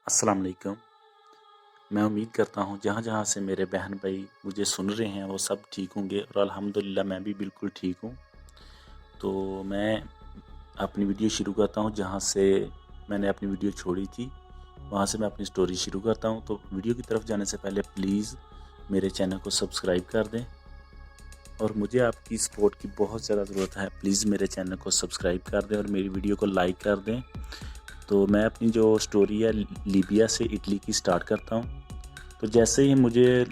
अस्सलाम वालेकुम। मैं उम्मीद करता हूँ जहाँ जहाँ से मेरे बहन भाई मुझे सुन रहे हैं वो सब ठीक होंगे और अल्हम्दुलिल्लाह मैं भी बिल्कुल ठीक हूँ। तो मैं अपनी वीडियो शुरू करता हूँ जहाँ से मैंने अपनी वीडियो छोड़ी थी, वहाँ से मैं अपनी स्टोरी शुरू करता हूँ। तो वीडियो की तरफ जाने से पहले प्लीज़ मेरे चैनल को सब्सक्राइब कर दें और मुझे आपकी सपोर्ट की बहुत ज़्यादा ज़रूरत है। प्लीज़ मेरे चैनल को सब्सक्राइब कर दें और मेरी वीडियो को लाइक कर दें। तो मैं अपनी जो स्टोरी है लीबिया से इटली की स्टार्ट करता हूँ। तो जैसे ही मुझे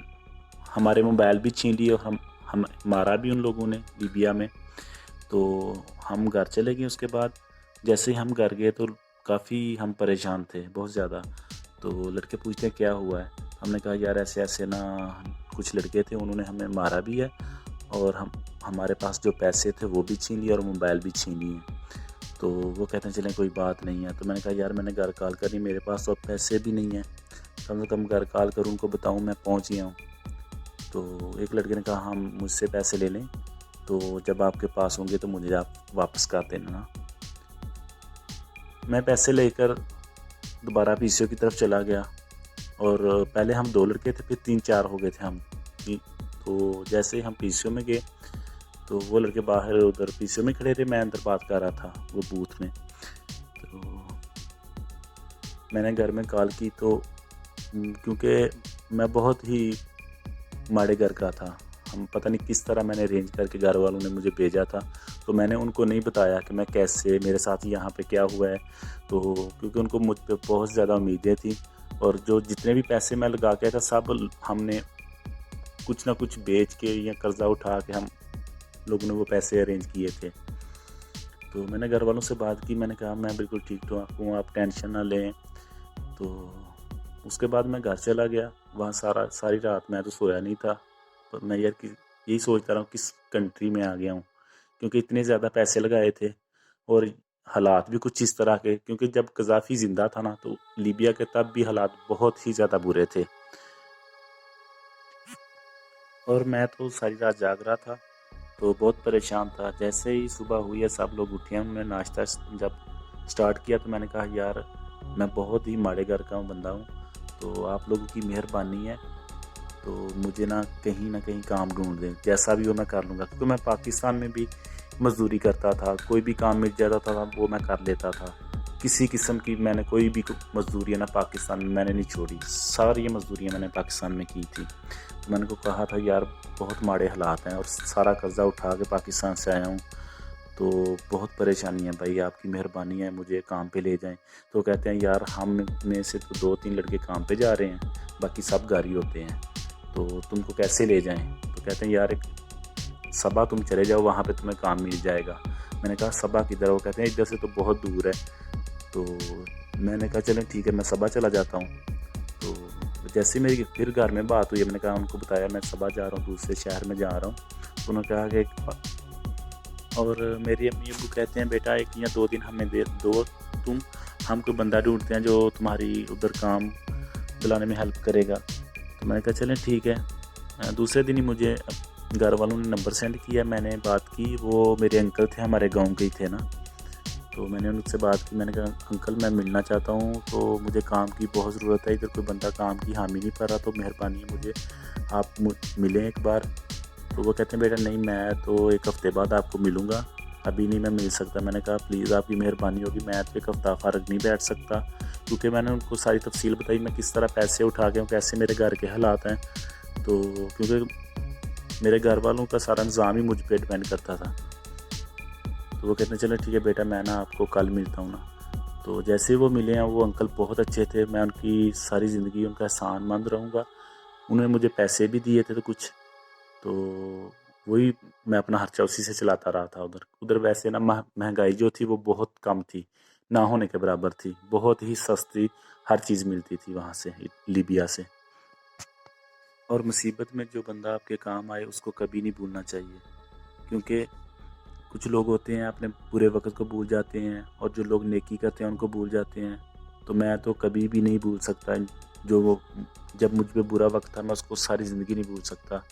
हमारे मोबाइल भी छीन लिए और हम मारा भी उन लोगों ने लीबिया में, तो हम घर चले गए। उसके बाद जैसे ही हम घर गए तो काफ़ी हम परेशान थे, बहुत ज़्यादा। तो लड़के पूछते हैं क्या हुआ है। हमने कहा यार ऐसे ऐसे ना, कुछ लड़के थे उन्होंने हमें मारा भी है और हमारे पास जो पैसे थे वो भी छीन लिए और मोबाइल भी छीन लिए। तो वो कहते हैं चलें कोई बात नहीं है। तो मैंने कहा यार मैंने घर कॉल करी, मेरे पास तो अब पैसे भी नहीं हैं, कम से कम घर कॉल करूँ उनको बताऊँ मैं पहुँच गया हूँ। तो एक लड़के ने कहा हम मुझसे पैसे ले लें, तो जब आपके पास होंगे तो मुझे आप वापस कर देना। मैं पैसे लेकर दोबारा पीसीओ की तरफ चला गया और पहले हम 2 लड़के थे, फिर 3-4 हो गए थे हम। तो जैसे ही हम पीसीओ में गए तो वो लड़के बाहर उधर पीसीओ में खड़े थे, मैं अंदर बात कर रहा था वो बूथ में। तो मैंने घर में कॉल की तो क्योंकि मैं बहुत ही माड़े घर का था, हम पता नहीं किस तरह मैंने अरेंज करके घर वालों ने मुझे भेजा था। तो मैंने उनको नहीं बताया कि मैं कैसे, मेरे साथ यहाँ पे क्या हुआ है। तो क्योंकि उनको मुझ पे बहुत ज़्यादा उम्मीदें थी और जो जितने भी पैसे मैं लगा के था सब हमने कुछ ना कुछ बेच के या कर्ज़ा उठा के हम लोगों ने वो पैसे अरेंज किए थे। तो मैंने घर वालों से बात की, मैंने कहा मैं बिल्कुल ठीक ठाक हूँ, आप टेंशन ना लें। तो उसके बाद मैं घर चला गया। वहाँ सारी रात मैं तो सोया नहीं था, पर मैं यार यही सोचता रहा हूँ किस कंट्री में आ गया हूँ, क्योंकि इतने ज़्यादा पैसे लगाए थे और हालात भी कुछ इस तरह के। क्योंकि जब गद्दाफ़ी ज़िंदा था ना, तो लीबिया के तब भी हालात बहुत ही ज़्यादा बुरे थे और मैं तो सारी रात जाग रहा था, तो बहुत परेशान था। जैसे ही सुबह हुई है सब लोग उठे हैं, उन्होंने नाश्ता जब स्टार्ट किया तो मैंने कहा यार मैं बहुत ही माड़े घर का बंदा हूँ, तो आप लोगों की मेहरबानी है तो मुझे ना कहीं काम ढूंढ दें, जैसा भी हो मैं कर लूँगा। क्योंकि मैं पाकिस्तान में भी मज़दूरी करता था, कोई भी काम मिल जाता था वो मैं कर लेता था। किसी किस्म की मैंने कोई भी मज़दूरियाँ ना पाकिस्तान में मैंने नहीं छोड़ी, सारी ये मज़दूरियाँ मैंने पाकिस्तान में की थी। तो मैंने को कहा था यार बहुत माड़े हालात हैं और सारा कर्ज़ा उठा के पाकिस्तान से आया हूँ, तो बहुत परेशानी है भाई, आपकी मेहरबानी है मुझे काम पे ले जाएं। तो कहते हैं यार हम में से तो 2-3 लड़के काम पे जा रहे हैं, बाकी सब घर ही होते हैं, तो तुमको कैसे ले जाएं। तो कहते हैं यार एक सबा तुम चले जाओ, वहाँ पे तुम्हें काम मिल जाएगा। मैंने कहा सबा किधर? वो कहते हैं इधर से तो बहुत दूर है। तो मैंने कहा चलें ठीक है मैं सबा चला जाता हूँ। तो जैसे मेरी फिर घर में बात हुई, मैंने कहा उनको बताया मैं सबा जा रहा हूँ, दूसरे शहर में जा रहा हूँ। तो उन्होंने कहा कि और मेरी अम्मी अब्बू कहते हैं बेटा 1 या 2 दिन हमें दे दो तुम, हम कोई बंदा ढूंढते हैं जो तुम्हारी उधर काम दिलाने में हेल्प करेगा। तो मैंने कहा चलें ठीक है। दूसरे दिन ही मुझे घर वालों ने नंबर सेंड किया, मैंने बात की। वो मेरे अंकल थे, हमारे गांव के ही थे ना। तो मैंने उनसे बात की, मैंने कहा अंकल मैं मिलना चाहता हूँ, तो मुझे काम की बहुत ज़रूरत है, इधर कोई बंदा काम की हामी नहीं कर रहा, तो मेहरबानी है मुझे आप मिलें एक बार। तो वो कहते हैं बेटा नहीं मैं तो 1 हफ़्ते बाद आपको मिलूँगा, अभी नहीं मैं मिल सकता। मैंने कहा प्लीज़ आपकी मेहरबानी होगी, मैं तो 1 हफ़्ता फ़र्क नहीं बैठ सकता। क्योंकि मैंने उनको सारी तफसील बताई, मैं किस तरह पैसे उठा के हूँ, कैसे मेरे घर के हालात हैं। तो क्योंकि मेरे घर वालों का सारा इंतज़ाम ही मुझ पे डिपेंड करता था। तो वो कहते हैं चलो ठीक है बेटा मैं ना आपको कल मिलता हूँ ना। तो जैसे ही वो मिले हैं, वो अंकल बहुत अच्छे थे, मैं उनकी सारी ज़िंदगी उनका एहसानमंद रहूँगा। उन्होंने मुझे पैसे भी दिए थे तो कुछ, तो वही मैं अपना खर्चा उसी से चलाता रहा था। उधर वैसे ना महंगाई जो थी वो बहुत कम थी, ना होने के बराबर थी, बहुत ही सस्ती हर चीज़ मिलती थी वहाँ से, लीबिया से। और मुसीबत में जो बंदा आपके काम आए उसको कभी नहीं भूलना चाहिए, क्योंकि कुछ लोग होते हैं अपने बुरे वक्त को भूल जाते हैं और जो लोग नेकी करते हैं उनको भूल जाते हैं। तो मैं तो कभी भी नहीं भूल सकता जो वो, जब मुझ पे बुरा वक्त था मैं उसको सारी ज़िंदगी नहीं भूल सकता।